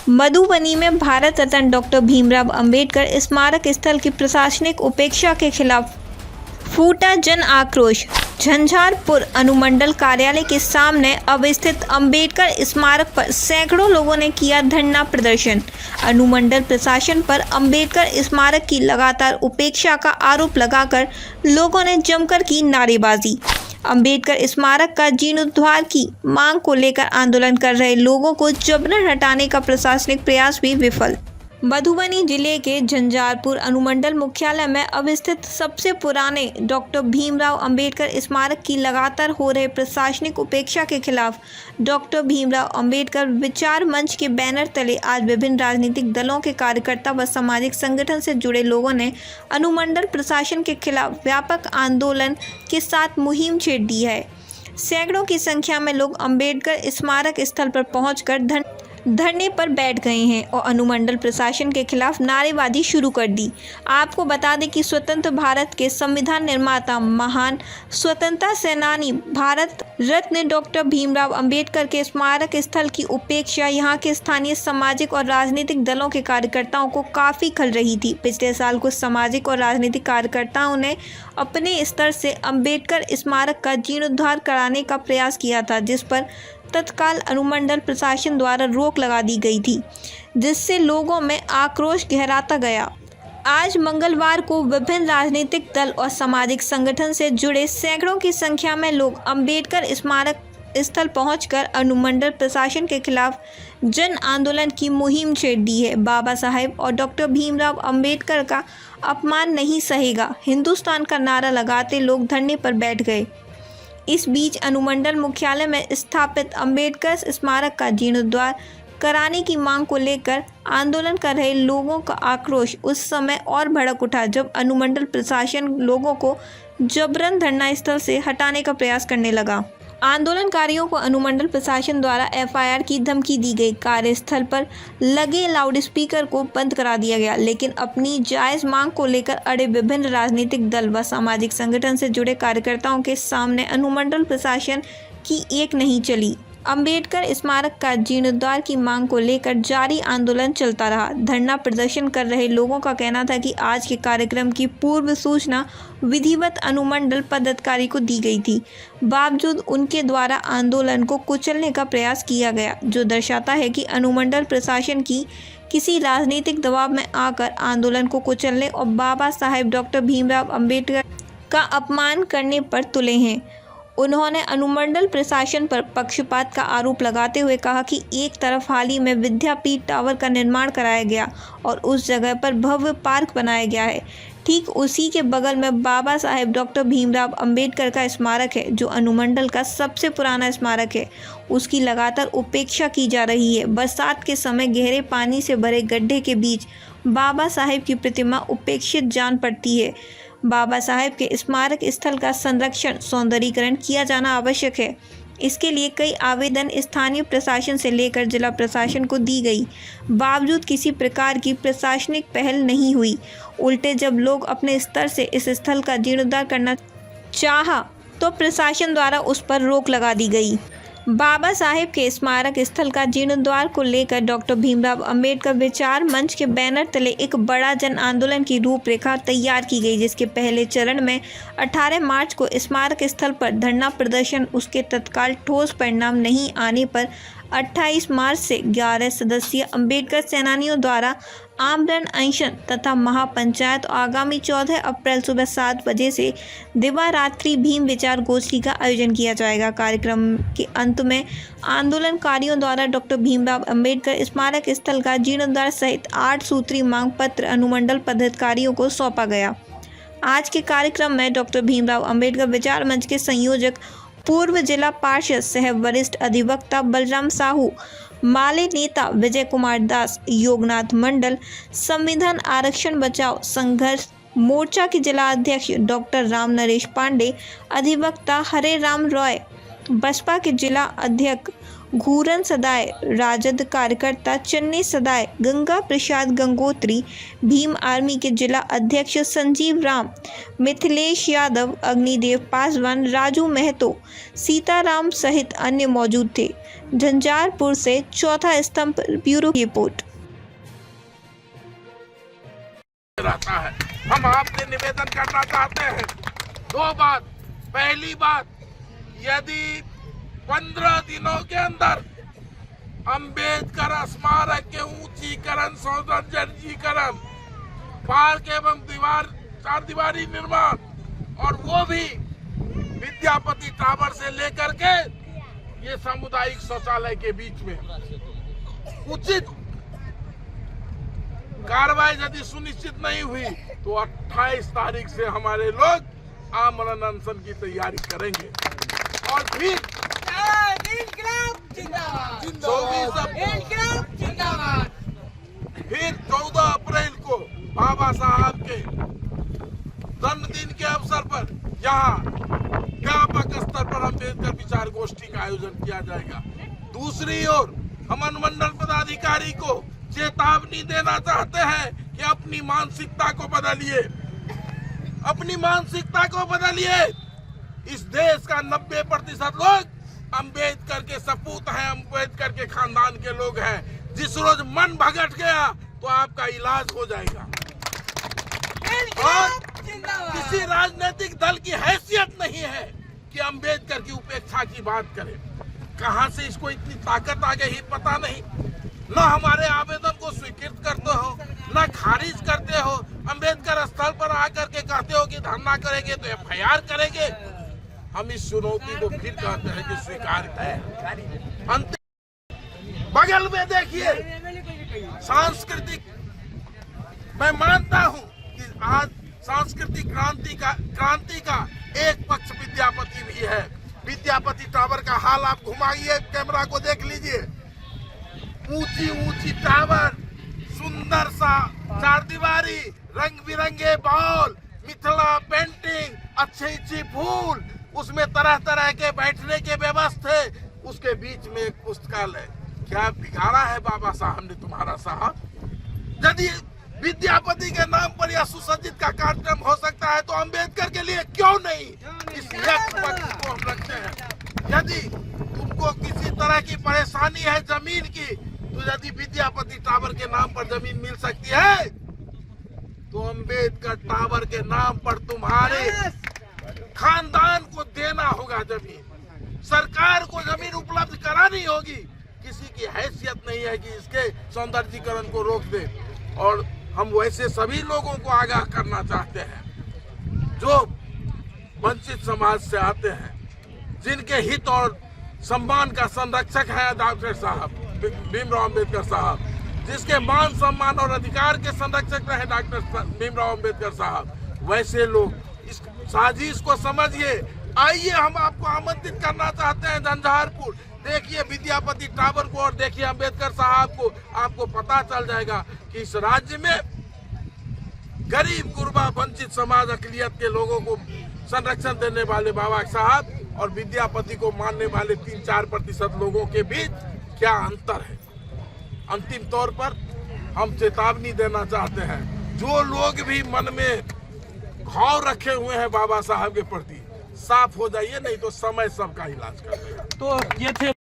मधुबनी में भारत रत्न डॉक्टर भीमराव अंबेडकर स्मारक स्थल की प्रशासनिक उपेक्षा के खिलाफ फूटा जन आक्रोश। झंझारपुर अनुमंडल कार्यालय के सामने अवस्थित अंबेडकर स्मारक पर सैकड़ों लोगों ने किया धरना प्रदर्शन। अनुमंडल प्रशासन पर अंबेडकर स्मारक की लगातार उपेक्षा का आरोप लगाकर लोगों ने जमकर की नारेबाजी। अंबेडकर स्मारक का जीर्णोद्धार की मांग को लेकर आंदोलन कर रहे लोगों को जबरन हटाने का प्रशासनिक प्रयास भी विफल। मधुबनी जिले के झंझारपुर अनुमंडल मुख्यालय में अवस्थित सबसे पुराने डॉक्टर भीमराव अंबेडकर स्मारक की लगातार हो रहे प्रशासनिक उपेक्षा के खिलाफ डॉक्टर भीमराव अंबेडकर विचार मंच के बैनर तले आज विभिन्न राजनीतिक दलों के कार्यकर्ता व सामाजिक संगठन से जुड़े लोगों ने अनुमंडल प्रशासन के खिलाफ व्यापक आंदोलन के साथ मुहिम छेड़ दी है। सैकड़ों की संख्या में लोग अंबेडकर स्मारक स्थल पर पहुंचकर धरने पर बैठ गए हैं और अनुमंडल प्रशासन के खिलाफ नारेबाजी शुरू कर दी। आपको बता दें कि स्वतंत्र भारत के संविधान निर्माता, महान स्वतंत्रता सेनानी, भारत रत्न डॉक्टर भीमराव अंबेडकर के स्मारक स्थल की उपेक्षा यहां के स्थानीय सामाजिक और राजनीतिक दलों के कार्यकर्ताओं को काफ़ी खल रही थी। पिछले साल कुछ सामाजिक और राजनीतिक कार्यकर्ताओं ने अपने स्तर से अंबेडकर स्मारक का जीर्णोद्धार कराने का प्रयास किया था, जिस पर तत्काल अनुमंडल प्रशासन द्वारा रोक लगा दी गई थी, जिससे लोगों में आक्रोश गहराता गया। आज मंगलवार को विभिन्न राजनीतिक दल और सामाजिक संगठन से जुड़े सैकड़ों की संख्या में लोग अंबेडकर स्मारक स्थल पहुंचकर अनुमंडल प्रशासन के खिलाफ जन आंदोलन की मुहिम छेड़ दी है। बाबा साहेब और डॉक्टर भीमराव अंबेडकर का अपमान नहीं सहेगा, हिंदुस्तान का नारा लगाते लोग धरने पर बैठ गए। इस बीच अनुमंडल मुख्यालय में स्थापित अंबेडकर स्मारक का जीर्णोद्धार कराने की मांग को लेकर आंदोलन कर रहे लोगों का आक्रोश उस समय और भड़क उठा जब अनुमंडल प्रशासन लोगों को जबरन धरना स्थल से हटाने का प्रयास करने लगा। आंदोलनकारियों को अनुमंडल प्रशासन द्वारा एफआईआर की धमकी दी गई। कार्यस्थल पर लगे लाउडस्पीकर को बंद करा दिया गया, लेकिन अपनी जायज़ मांग को लेकर अड़े विभिन्न राजनीतिक दल व सामाजिक संगठन से जुड़े कार्यकर्ताओं के सामने अनुमंडल प्रशासन की एक नहीं चली। अंबेडकर स्मारक का जीर्णोद्धार की मांग को लेकर जारी आंदोलन चलता रहा। धरना प्रदर्शन कर रहे लोगों का कहना था कि आज के कार्यक्रम की पूर्व सूचना विधिवत अनुमंडल पदाधिकारी को दी गई थी, बावजूद उनके द्वारा आंदोलन को कुचलने का प्रयास किया गया, जो दर्शाता है कि अनुमंडल प्रशासन की किसी राजनीतिक दबाव में आकर आंदोलन को कुचलने और बाबा साहेब डॉक्टर भीमराव अंबेडकर का अपमान करने पर तुले हैं। उन्होंने अनुमंडल प्रशासन पर पक्षपात का आरोप लगाते हुए कहा कि एक तरफ हाल ही में विद्यापीठ टावर का निर्माण कराया गया और उस जगह पर भव्य पार्क बनाया गया है, ठीक उसी के बगल में बाबा साहेब डॉक्टर भीमराव अंबेडकर का स्मारक है, जो अनुमंडल का सबसे पुराना स्मारक है। उसकी लगातार उपेक्षा की जा रही है। बरसात के समय गहरे पानी से भरे गड्ढे के बीच बाबा साहेब की प्रतिमा उपेक्षित जान पड़ती है। बाबा साहेब के स्मारक स्थल का संरक्षण, सौंदर्यीकरण किया जाना आवश्यक है। इसके लिए कई आवेदन स्थानीय प्रशासन से लेकर जिला प्रशासन को दी गई, बावजूद किसी प्रकार की प्रशासनिक पहल नहीं हुई। उल्टे जब लोग अपने स्तर से इस स्थल का जीर्णोद्धार करना चाहा तो प्रशासन द्वारा उस पर रोक लगा दी गई। बाबा साहेब के स्मारक स्थल का जीर्णोद्धार को लेकर डॉक्टर भीमराव अंबेडकर विचार मंच के बैनर तले एक बड़ा जन आंदोलन की रूपरेखा तैयार की गई, जिसके पहले चरण में 18 मार्च को स्मारक स्थल पर धरना प्रदर्शन, उसके तत्काल ठोस परिणाम नहीं आने पर 28 मार्च से 11 सदस्यीय अंबेडकर सेनानियों द्वारा आमरण अनशन तथा महापंचायत आगामी 14 अप्रैल सुबह 7 बजे से दिवारात्रि भीम विचार गोष्ठी का आयोजन किया जाएगा। कार्यक्रम के अंत में आंदोलनकारियों द्वारा डॉक्टर भीमराव अंबेडकर स्मारक स्थल का जीर्णोद्धार सहित 8 सूत्री मांग पत्र अनुमंडल पदाधिकारियों को सौंपा गया। आज के कार्यक्रम में डॉक्टर भीमराव अंबेडकर विचार मंच के संयोजक, पूर्व जिला पार्षद सह वरिष्ठ अधिवक्ता बलराम साहू, माले नेता विजय कुमार दास, योगनाथ मंडल, संविधान आरक्षण बचाओ संघर्ष मोर्चा के जिला अध्यक्ष डॉक्टर राम नरेश पांडे, अधिवक्ता हरे राम रॉय, बसपा के जिला अध्यक्ष घूरन सदाय राजद कार्यकर्ता चन्नी सदाय, गंगा प्रसाद गंगोत्री, भीम आर्मी के जिला अध्यक्ष संजीव राम, मिथिलेश यादव, अग्निदेव पासवान, राजू महतो, सीताराम सहित अन्य मौजूद थे। झंझारपुर से चौथा स्तंभ ब्यूरो की रिपोर्ट। रहता है। हम आपसे निवेदन करना चाहते हैं दो बात। पहली बात, यदि 15 दिनों के अंदर अंबेडकर स्मारक के ऊंचीकरण, सौंदर्यीकरण, पार्क एवं चार दीवारी निर्माण और वो भी विद्यापति टावर से लेकर के ये सामुदायिक शौचालय के बीच में उचित कार्रवाई यदि सुनिश्चित नहीं हुई तो 28 तारीख से हमारे लोग आमरण अनशन की तैयारी करेंगे और फिर 14 अप्रैल को बाबा साहब के जन्मदिन के अवसर पर यहाँ व्यापक स्तर पर अम्बेडकर विचार गोष्ठी का आयोजन किया जाएगा। दूसरी ओर हम अनुमंडल पदाधिकारी को चेतावनी देना चाहते हैं कि अपनी मानसिकता को बदलिए, अपनी मानसिकता को बदलिए। इस देश का 90% लोग अंबेडकर के सपूत हैं, अंबेडकर के खानदान के लोग हैं। जिस रोज मन भगट गया तो आपका इलाज हो जाएगा। और किसी राजनीतिक दल की हैसियत नहीं है कि अंबेडकर की उपेक्षा की बात करे। कहां से इसको इतनी ताकत आ गई पता नहीं। न हमारे आवेदन को स्वीकृत करते हो, न खारिज करते हो। अंबेडकर स्थल पर आकर के कहते हो कि धरना करेंगे तो FIR करेंगे। हम इस चुनौती को फिर कहते हैं कि स्वीकार करें। अंतिम बगल में देखिए सांस्कृतिक, मैं मानता हूं कि आज सांस्कृतिक क्रांति का एक पक्ष विद्यापति भी है। विद्यापति टावर का हाल आप घुमाइए, कैमरा को देख लीजिए। ऊंची ऊंची टावर, सुंदर सा चार दीवारी, रंग बिरंगे बॉल, मिथिला पेंटिंग, अच्छे फूल, उसमें तरह तरह के बैठने के व्यवस्था, उसके बीच में एक पुस्तकालय। क्या बिगाड़ा है बाबा साहब ने तुम्हारा साहब? यदि विद्यापति के नाम पर यह सुसज्जित का कार्यक्रम हो सकता है तो अंबेडकर के लिए क्यों नहीं? इस पक्ष को हम रखते हैं। यदि तुमको किसी तरह की परेशानी है जमीन की, तो यदि विद्यापति टावर के नाम पर जमीन मिल सकती है तो अंबेडकर टावर के नाम पर तुम्हारे खानदान को देना होगा जमीन। सरकार को जमीन उपलब्ध करानी होगी। किसी की हैसियत नहीं है कि इसके सौंदर्यीकरण को रोक दे। और हम वैसे सभी लोगों को आगाह करना चाहते हैं जो वंचित समाज से आते हैं, जिनके हित और सम्मान का संरक्षक है डॉक्टर साहब भीमराव अम्बेडकर साहब, जिसके मान सम्मान और अधिकार के संरक्षक रहे डॉक्टर भीमराव अम्बेडकर साहब। वैसे लोग इस साजिश को समझिए। आइए, हम आपको आमंत्रित करना चाहते हैं झंझारपुर। देखिए विद्यापति टावर को और देखिए अम्बेडकर साहब को। आपको पता चल जाएगा कि इस राज्य में गरीब गुरबा वंचित समाज अकलियत के लोगों को संरक्षण देने वाले बाबा साहब और विद्यापति को मानने वाले 3-4% लोगों के बीच क्या अंतर है। अंतिम तौर पर हम चेतावनी देना चाहते हैं, जो लोग भी मन में घाव रखे हुए हैं बाबा साहब के प्रति, साफ हो जाइए, नहीं तो समय सबका इलाज कर देगा। तो ये थे